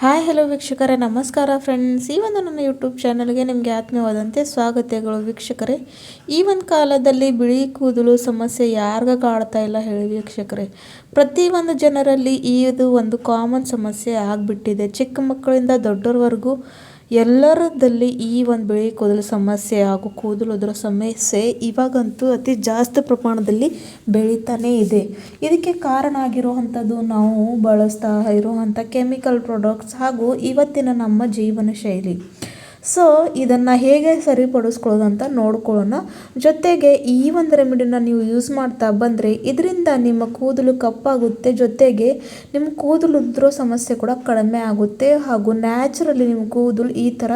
Hi hello ವೀಕ್ಷಕರೇ, ನಮಸ್ಕಾರ friends. ಈ ಒಂದು ನನ್ನ ಯೂಟ್ಯೂಬ್ ಚಾನಲ್ಗೆ ನಿಮಗೆ ಆತ್ಮೀಯವಾದಂತೆ ಸ್ವಾಗತಗಳು ವೀಕ್ಷಕರೇ. ಈ ಒಂದು ಕಾಲದಲ್ಲಿ ಬಿಳಿ ಕೂದಲು ಸಮಸ್ಯೆ ಯಾರಿಗ ಕಾಡ್ತಾ ಇಲ್ಲ ಹೇಳಿ ವೀಕ್ಷಕರೇ. ಪ್ರತಿಯೊಂದು ಜನರಲ್ಲಿ ಇದು ಒಂದು ಕಾಮನ್ ಸಮಸ್ಯೆ ಆಗಿಬಿಟ್ಟಿದೆ. ಚಿಕ್ಕ ಮಕ್ಕಳಿಂದ ದೊಡ್ಡವರೆಗೂ ಎಲ್ಲರದಲ್ಲಿ ಈ ಒಂದು ಬಿಳಿ ಕೂದಲು ಸಮಸ್ಯೆ ಹಾಗೂ ಕೂದಲು ಉದುರೋ ಸಮಸ್ಯೆ ಇವಾಗಂತೂ ಅತಿ ಜಾಸ್ತಿ ಪ್ರಮಾಣದಲ್ಲಿ ಬೆಳೀತಾನೇ ಇದೆ. ಇದಕ್ಕೆ ಕಾರಣ ಆಗಿರುವಂಥದ್ದು ನಾವು ಬಳಸ್ತಾ ಇರುವಂಥ ಕೆಮಿಕಲ್ ಪ್ರಾಡಕ್ಟ್ಸ್ ಹಾಗೂ ಇವತ್ತಿನ ನಮ್ಮ ಜೀವನ ಶೈಲಿ. ಸೊ ಇದನ್ನು ಹೇಗೆ ಸರಿಪಡಿಸ್ಕೊಳ್ಳೋದು ಅಂತ ನೋಡ್ಕೊಳ್ಳೋಣ. ಜೊತೆಗೆ ಈ ಒಂದು ರೆಮಿಡಿನ ನೀವು ಯೂಸ್ ಮಾಡ್ತಾ ಬಂದರೆ ಇದರಿಂದ ನಿಮ್ಮ ಕೂದಲು ಕಪ್ಪಾಗುತ್ತೆ, ಜೊತೆಗೆ ನಿಮ್ಮ ಕೂದಲು ಉದುರೋ ಸಮಸ್ಯೆ ಕೂಡ ಕಡಿಮೆ ಆಗುತ್ತೆ ಹಾಗೂ ನ್ಯಾಚುರಲಿ ನಿಮ್ಮ ಕೂದಲು ಈ ಥರ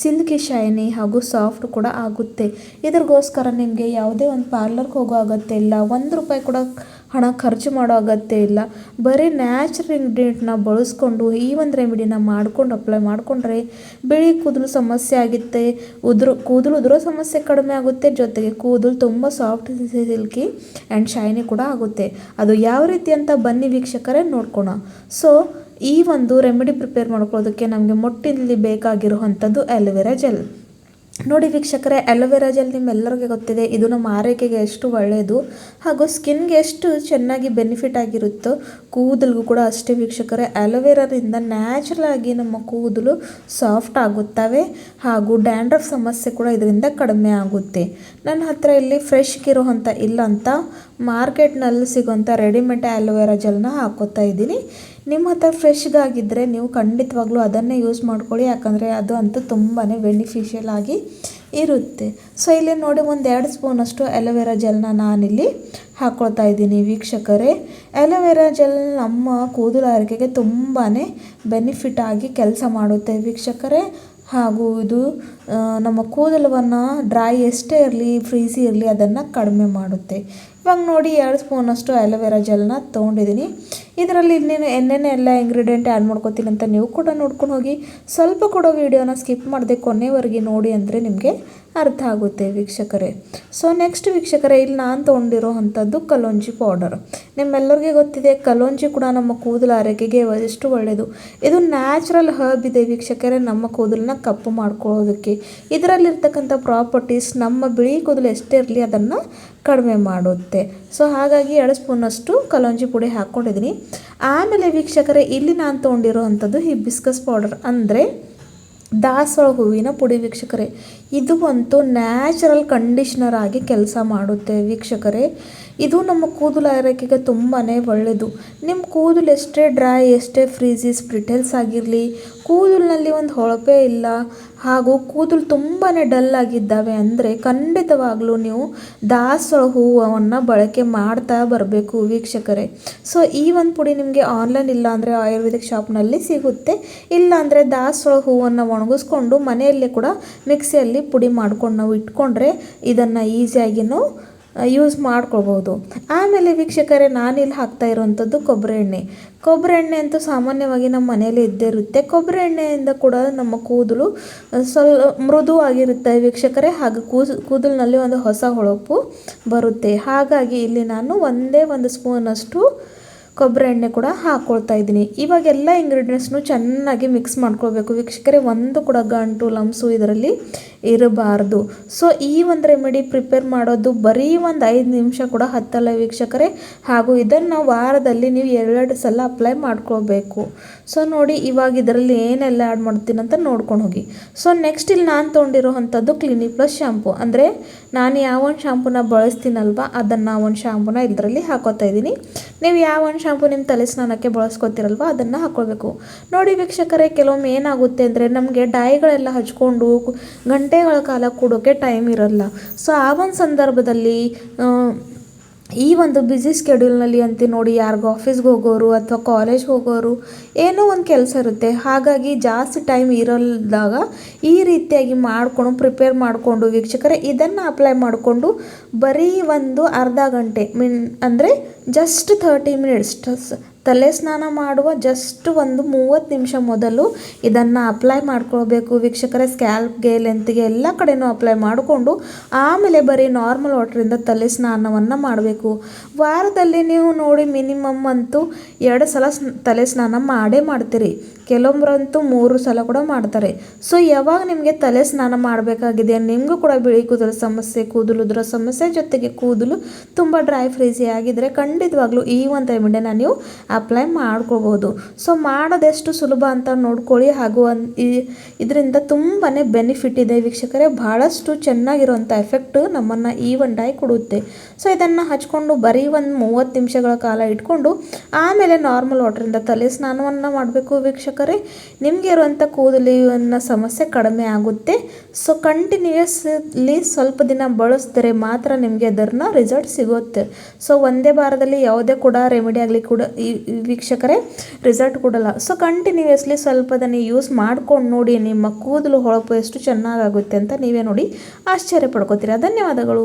ಸಿಲ್ಕಿ ಶೈನಿ ಹಾಗೂ ಸಾಫ್ಟ್ ಕೂಡ ಆಗುತ್ತೆ. ಇದ್ರಿಗೋಸ್ಕರ ನಿಮಗೆ ಯಾವುದೇ ಒಂದು ಪಾರ್ಲರ್ಗೆ ಹೋಗೋ ಅಗತ್ಯ ಇಲ್ಲ, ₹1 ಕೂಡ ಹಣ ಖರ್ಚು ಮಾಡೋ ಅಗತ್ಯ ಇಲ್ಲ. ಬರೀ ನ್ಯಾಚುರಲ್ ಇಂಗ್ರೀಡಿಯೆಂಟ್ನ ಬಳಸ್ಕೊಂಡು ಈ ಒಂದು ರೆಮಿಡಿನ ಮಾಡ್ಕೊಂಡು ಅಪ್ಲೈ ಮಾಡಿಕೊಂಡ್ರೆ ಬಿಳಿ ಕೂದಲು ಸಮಸ್ಯೆ ಆಗುತ್ತೆ, ಕೂದಲು ಉದುರೋ ಸಮಸ್ಯೆ ಕಡಿಮೆ ಆಗುತ್ತೆ, ಜೊತೆಗೆ ಕೂದಲು ತುಂಬ ಸಾಫ್ಟ್ ಸಿಲ್ಕಿ ಆ್ಯಂಡ್ ಶೈನಿ ಕೂಡ ಆಗುತ್ತೆ. ಅದು ಯಾವ ರೀತಿ ಅಂತ ಬನ್ನಿ ವೀಕ್ಷಕರೇ ನೋಡ್ಕೋಣ. ಸೊ ಈ ಒಂದು ರೆಮಿಡಿ ಪ್ರಿಪೇರ್ ಮಾಡ್ಕೊಳ್ಳೋದಕ್ಕೆ ನಮಗೆ ಮೊಟ್ಟಿನಲ್ಲಿ ಬೇಕಾಗಿರುವಂಥದ್ದು ಆಲೋವೆರಾ ಜೆಲ್. ನೋಡಿ ವೀಕ್ಷಕರೇ, ಆಲೋವೆರಾ ಜೆಲ್ ನಿಮ್ಮೆಲ್ಲರಿಗೆ ಗೊತ್ತಿದೆ, ಇದು ನಮ್ಮ ಆರೋಗ್ಯಕ್ಕೆ ಎಷ್ಟು ಒಳ್ಳೆಯದು ಹಾಗೂ ಸ್ಕಿನ್ಗೆ ಎಷ್ಟು ಚೆನ್ನಾಗಿ ಬೆನಿಫಿಟ್ ಆಗಿರುತ್ತೋ ಕೂದಲಿಗೂ ಕೂಡ ಅಷ್ಟೇ ವೀಕ್ಷಕರೇ. ಆಲೋವೆರಾದಿಂದ ನ್ಯಾಚುರಲ್ ಆಗಿ ನಮ್ಮ ಕೂದಲು ಸಾಫ್ಟ್ ಆಗುತ್ತವೆ ಹಾಗೂ ಡ್ಯಾಂಡ್ರಫ್ ಸಮಸ್ಯೆ ಕೂಡ ಇದರಿಂದ ಕಡಿಮೆ ಆಗುತ್ತೆ. ನನ್ನ ಹತ್ರ ಇಲ್ಲಿ ಫ್ರೆಶ್ಗಿರುವಂಥ ಇಲ್ಲ ಅಂತ ಮಾರ್ಕೆಟ್ನಲ್ಲಿ ಸಿಗೋಂಥ ರೆಡಿಮೇಡ್ ಆಲೋವೆರಾ ಜೆಲ್ನ ಹಾಕೋತಾ ಇದ್ದೀನಿ. ನಿಮ್ಮ ಹತ್ರ ಫ್ರೆಶ್ಗಾಗಿದ್ದರೆ ನೀವು ಖಂಡಿತವಾಗ್ಲೂ ಅದನ್ನೇ ಯೂಸ್ ಮಾಡ್ಕೊಳ್ಳಿ, ಯಾಕಂದರೆ ಅದು ಅಂತೂ ತುಂಬಾ ಬೆನಿಫಿಷಿಯಲ್ ಆಗಿ ಇರುತ್ತೆ. ಸೊ ಇಲ್ಲಿ ನೋಡಿ, 1-2 ಸ್ಪೂನಷ್ಟು ಆಲೋವೆರಾ ಜೆಲ್ನ ನಾನಿಲ್ಲಿ ಹಾಕ್ಕೊಳ್ತಾ ಇದ್ದೀನಿ ವೀಕ್ಷಕರೇ. ಆಲೋವೆರಾ ಜೆಲ್ ನಮ್ಮ ಕೂದಲು ಆರೈಕೆಗೆ ತುಂಬಾ ಬೆನಿಫಿಟ್ ಆಗಿ ಕೆಲಸ ಮಾಡುತ್ತೆ ವೀಕ್ಷಕರೇ. ಹಾಗೂ ಇದು ನಮ್ಮ ಕೂದಲವನ್ನು ಡ್ರೈ ಎಷ್ಟೇ ಇರಲಿ, ಫ್ರೀಸಿ ಇರಲಿ, ಅದನ್ನು ಕಡಿಮೆ ಮಾಡುತ್ತೆ. ಇವಾಗ ನೋಡಿ 2 ಸ್ಪೂನಷ್ಟು ಆಲೋವೆರಾ ಜೆಲ್ನ ತೊಗೊಂಡಿದ್ದೀನಿ. ಇದರಲ್ಲಿ ಇನ್ನೇನು ಎಲ್ಲ ಇಂಗ್ರೀಡಿಯೆಂಟ್ ಆ್ಯಡ್ ಮಾಡ್ಕೊತೀನಿ ಅಂತ ನೀವು ಕೂಡ ನೋಡ್ಕೊಂಡು ಹೋಗಿ. ಸ್ವಲ್ಪ ಕೂಡ ವೀಡಿಯೋನ ಸ್ಕಿಪ್ ಮಾಡದೆ ಕೊನೆವರೆಗೆ ನೋಡಿ ಅಂದರೆ ನಿಮಗೆ ಅರ್ಥ ಆಗುತ್ತೆ ವೀಕ್ಷಕರೇ. ಸೊ ನೆಕ್ಸ್ಟ್ ವೀಕ್ಷಕರೇ, ಇಲ್ಲಿ ನಾನು ತೊಗೊಂಡಿರೋ ಅಂಥದ್ದು ಕಲೋಂಜಿ ಪೌಡರ್. ನಿಮ್ಮೆಲ್ಲರಿಗೆ ಗೊತ್ತಿದೆ, ಕಲೋಂಜಿ ಕೂಡ ನಮ್ಮ ಕೂದಲು ಆರೈಕೆಗೆ ಎಷ್ಟು ಒಳ್ಳೆಯದು. ಇದು ನ್ಯಾಚುರಲ್ ಹರ್ಬ್ ಇದೆ ವೀಕ್ಷಕರೇ, ನಮ್ಮ ಕೂದಲನ್ನ ಕಪ್ಪು ಮಾಡ್ಕೊಳ್ಳೋದಕ್ಕೆ. ಇದರಲ್ಲಿರ್ತಕ್ಕಂಥ ಪ್ರಾಪರ್ಟೀಸ್ ನಮ್ಮ ಬಿಳಿ ಕೂದಲು ಎಷ್ಟೇ ಇರಲಿ ಅದನ್ನು ಕಡಿಮೆ ಮಾಡುತ್ತೆ. ಸೊ ಹಾಗಾಗಿ 2 ಸ್ಪೂನಷ್ಟು ಕಲೋಂಜಿ ಪುಡಿ ಹಾಕ್ಕೊಂಡಿದ್ದೀನಿ. ಆಮೇಲೆ ವೀಕ್ಷಕರೇ, ಇಲ್ಲಿ ನಾನು ತೊಗೊಂಡಿರೋ ಅಂಥದ್ದು ಹಿಬಿಸ್ಕಸ್ ಪೌಡರ್, ಅಂದರೆ ದಾಸವಾಳ ಹೂವಿನ ಪುಡಿ ವೀಕ್ಷಕರೇ. ಇದು ಅಂತೂ ನ್ಯಾಚುರಲ್ ಕಂಡೀಷ್ನರ್ ಆಗಿ ಕೆಲಸ ಮಾಡುತ್ತೆ ವೀಕ್ಷಕರೇ. ಇದು ನಮ್ಮ ಕೂದಲು ಆರೈಕೆಗೆ ತುಂಬಾ ಒಳ್ಳೆಯದು. ನಿಮ್ಮ ಕೂದಲು ಎಷ್ಟೇ ಡ್ರೈ, ಎಷ್ಟೇ ಫ್ರೀಸಿ, ಸ್ಪ್ರಿಟಲ್ಸ್ ಆಗಿರಲಿ, ಕೂದಲಿನಲ್ಲಿ ಒಂದು ಹೊಳಪೇ ಇಲ್ಲ ಹಾಗೂ ಕೂದಲು ತುಂಬಾ ಡಲ್ ಆಗಿದ್ದಾವೆ ಅಂದರೆ ಖಂಡಿತವಾಗ್ಲೂ ನೀವು ದಾಸವಾಳ ಹೂವನ್ನು ಬಳಕೆ ಮಾಡ್ತಾ ಬರಬೇಕು ವೀಕ್ಷಕರೇ. ಸೊ ಈ ಒಂದು ಪುಡಿ ನಿಮಗೆ ಆನ್ಲೈನ್ ಇಲ್ಲ ಅಂದರೆ ಆಯುರ್ವೇದಿಕ್ ಶಾಪ್ನಲ್ಲಿ ಸಿಗುತ್ತೆ. ಇಲ್ಲಾಂದರೆ ದಾಸವಾಳ ಹೂವನ್ನು ಒಣಗಿಸ್ಕೊಂಡು ಮನೆಯಲ್ಲೇ ಕೂಡ ಮಿಕ್ಸಿಯಲ್ಲಿ ಪುಡಿ ಮಾಡ್ಕೊಂಡು ನಾವು ಇಟ್ಕೊಂಡ್ರೆ ಇದನ್ನು ಈಸಿಯಾಗಿನೂ ಯೂಸ್ ಮಾಡ್ಕೊಳ್ಬೋದು. ಆಮೇಲೆ ವೀಕ್ಷಕರೇ, ನಾನಿಲ್ಲಿ ಹಾಕ್ತಾ ಇರೋವಂಥದ್ದು ಕೊಬ್ಬರಿ ಎಣ್ಣೆ ಅಂತೂ ಸಾಮಾನ್ಯವಾಗಿ ನಮ್ಮ ಮನೆಯಲ್ಲಿ ಇದ್ದೇ ಇರುತ್ತೆ. ಕೊಬ್ಬರಿ ಎಣ್ಣೆಯಿಂದ ಕೂಡ ನಮ್ಮ ಕೂದಲು ಮೃದುವಾಗಿರುತ್ತೆ ವೀಕ್ಷಕರೇ, ಹಾಗೂ ಕೂದಲಿನಲ್ಲಿ ಒಂದು ಹೊಸ ಹೊಳಪು ಬರುತ್ತೆ. ಹಾಗಾಗಿ ಇಲ್ಲಿ ನಾನು 1 ಸ್ಪೂನಷ್ಟು ಕೊಬ್ಬರಿ ಎಣ್ಣೆ ಕೂಡ ಹಾಕ್ಕೊಳ್ತಾ ಇದ್ದೀನಿ. ಇವಾಗ ಎಲ್ಲ ಇಂಗ್ರೀಡಿಯೆಂಟ್ಸ್ನು ಚೆನ್ನಾಗಿ ಮಿಕ್ಸ್ ಮಾಡ್ಕೊಳ್ಬೇಕು ವೀಕ್ಷಕರೇ. ಒಂದು ಕೂಡ ಗಂಟು ಲಮ್ಸು ಇದರಲ್ಲಿ ಇರಬಾರ್ದು. ಸೊ ಈ ಒಂದು ರೆಮಿಡಿ ಪ್ರಿಪೇರ್ ಮಾಡೋದು ಬರೀ 5 ನಿಮಿಷ ಕೂಡ ಹತ್ತಲ್ಲ ವೀಕ್ಷಕರೇ, ಹಾಗೂ ಇದನ್ನು ವಾರದಲ್ಲಿ ನೀವು 2 ಸಲ ಅಪ್ಲೈ ಮಾಡ್ಕೊಳ್ಬೇಕು. ಸೊ ನೋಡಿ, ಇವಾಗ ಇದರಲ್ಲಿ ಏನೆಲ್ಲ ಆ್ಯಡ್ ಮಾಡ್ತೀನಿ ಅಂತ ನೋಡ್ಕೊಂಡು ಹೋಗಿ. ಸೊ ನೆಕ್ಸ್ಟ್ ಇಲ್ಲಿ ನಾನು ತೊಗೊಂಡಿರೋ ಅಂಥದ್ದು ಕ್ಲಿನಿಕ್ ಪ್ಲಸ್ ಶಾಂಪು, ಅಂದರೆ ನಾನು ಯಾವ ಒಂದು ಶಾಂಪೂನ ಬಳಸ್ತೀನಲ್ವ ಅದನ್ನು ಒಂದು ಶಾಂಪೂನ ಇದರಲ್ಲಿ ಹಾಕೋತಾ ಇದ್ದೀನಿ. ನೀವು ಯಾವ ಒಂದು ಶಾಂಪು ನಿಮ್ಮ ತಲೆ ಸ್ನಾನಕ್ಕೆ ಬಳಸ್ಕೊತೀರಲ್ವ ಅದನ್ನು ಹಾಕ್ಕೊಳ್ಬೇಕು. ನೋಡಿ ವೀಕ್ಷಕರೇ, ಕೆಲವೊಮ್ಮೆ ಏನಾಗುತ್ತೆ ಅಂದರೆ ನಮಗೆ ಡೈಗಳೆಲ್ಲ ಹಚ್ಕೊಂಡು ಗಂಟೆಗಳ ಕಾಲ ಕೂಡೋಕ್ಕೆ ಟೈಮ್ ಇರಲ್ಲ. ಸೊ ಆ ಒಂದು ಸಂದರ್ಭದಲ್ಲಿ ಈ ಒಂದು ಬ್ಯುಸಿ ಸ್ಕೆಡ್ಯೂಲ್ನಲ್ಲಿ ಅಂತ ನೋಡಿ, ಯಾರಿಗೂ ಆಫೀಸ್ಗೆ ಹೋಗೋರು ಅಥವಾ ಕಾಲೇಜ್ಗೆ ಹೋಗೋರು ಏನೋ ಒಂದು ಕೆಲಸ ಇರುತ್ತೆ. ಹಾಗಾಗಿ ಜಾಸ್ತಿ ಟೈಮ್ ಇರಲ್ದಾಗ ಈ ರೀತಿಯಾಗಿ ಪ್ರಿಪೇರ್ ಮಾಡಿಕೊಂಡು ವೀಕ್ಷಕರೇ ಇದನ್ನು ಅಪ್ಲೈ ಮಾಡಿಕೊಂಡು ಬರೀ ಒಂದು ಅರ್ಧ ಗಂಟೆ ಅಂದರೆ ಜಸ್ಟ್ 30 ಮಿನಿಟ್ಸ್ ತಲೆ ಸ್ನಾನ ಮಾಡುವ ಜಸ್ಟ್ ಒಂದು 30 ನಿಮಿಷ ಮೊದಲು ಇದನ್ನು ಅಪ್ಲೈ ಮಾಡ್ಕೊಳ್ಬೇಕು ವೀಕ್ಷಕರೇ. ಸ್ಕ್ಯಾಲ್ಪ್ಗೆ, ಲೆಂತ್ಗೆ ಎಲ್ಲ ಕಡೆನೂ ಅಪ್ಲೈ ಮಾಡಿಕೊಂಡು ಆಮೇಲೆ ಬರೀ ನಾರ್ಮಲ್ ವಾಟ್ರಿಂದ ತಲೆ ಸ್ನಾನವನ್ನು ಮಾಡಬೇಕು. ವಾರದಲ್ಲಿ ನೀವು ನೋಡಿ ಮಿನಿಮಮ್ ಅಂತೂ 2 ಸಲ ತಲೆ ಸ್ನಾನ ಮಾಡೇ ಮಾಡ್ತೀರಿ. ಕೆಲವೊಬ್ಬರಂತೂ 3 ಸಲ ಕೂಡ ಮಾಡ್ತಾರೆ. ಸೊ ಯಾವಾಗ ನಿಮಗೆ ತಲೆ ಸ್ನಾನ ಮಾಡಬೇಕಾಗಿದೆ, ನಿಮಗೂ ಕೂಡ ಬಿಳಿ ಕೂದಲು ಸಮಸ್ಯೆ, ಕೂದಲು ಉದುರೋ ಸಮಸ್ಯೆ ಜೊತೆಗೆ ಕೂದಲು ತುಂಬ ಡ್ರೈ ಫ್ರೀಸಿ ಆಗಿದ್ದರೆ ಖಂಡಿತವಾಗ್ಲೂ ಈ ಒಂದು ರೆಮಿಡಿನ ನೀವು ಅಪ್ಲೈ ಮಾಡ್ಕೋಬೋದು. ಸೊ ಮಾಡೋದೆಷ್ಟು ಸುಲಭ ಅಂತ ನೋಡ್ಕೊಳ್ಳಿ. ಹಾಗೂ ಇದರಿಂದ ತುಂಬಾ ಬೆನಿಫಿಟ್ ಇದೆ ವೀಕ್ಷಕರೇ. ಬಹಳಷ್ಟು ಚೆನ್ನಾಗಿರುವಂಥ ಎಫೆಕ್ಟ್ ನಮ್ಮನ್ನು ಈ ಒಂದು ಡೈ ಕೊಡುತ್ತೆ. ಸೊ ಇದನ್ನು ಹಚ್ಕೊಂಡು ಬರೀ ಒಂದು 30 ನಿಮಿಷಗಳ ಕಾಲ ಇಟ್ಕೊಂಡು ಆಮೇಲೆ ನಾರ್ಮಲ್ ವಾಟರಿಂದ ತಲೆ ಸ್ನಾನವನ್ನು ಮಾಡಬೇಕು ವೀಕ್ಷಕರೇ. ನಿಮಗೆ ಇರುವಂಥ ಕೂದಲಿನ ಸಮಸ್ಯೆ ಕಡಿಮೆ ಆಗುತ್ತೆ. ಸೊ ಕಂಟಿನ್ಯೂಯಸ್ಲಿ ಸ್ವಲ್ಪ ದಿನ ಬಳಸಿದ್ರೆ ಮಾತ್ರ ನಿಮಗೆ ಅದರ ರಿಸಲ್ಟ್ ಸಿಗುತ್ತೆ. ಸೊ ಒಂದೇ ವಾರದಲ್ಲಿ ಯಾವುದೇ ಕೂಡ ರೆಮಿಡಿ ಆಗಲಿ ಕೂಡ ಈ ವೀಕ್ಷಕರೇ ರಿಸಲ್ಟ್ ಕೊಡಲ್ಲ. ಸೊ ಕಂಟಿನ್ಯೂಯಸ್ಲಿ ಸ್ವಲ್ಪ ದಿನ ಯೂಸ್ ಮಾಡ್ಕೊಂಡು ನೋಡಿ, ನಿಮ್ಮ ಕೂದಲು ಹೊಳಪು ಎಷ್ಟು ಚೆನ್ನಾಗಾಗುತ್ತೆ ಅಂತ ನೀವೇ ನೋಡಿ ಆಶ್ಚರ್ಯ ಪಡ್ಕೋತೀರಾ. ಧನ್ಯವಾದಗಳು.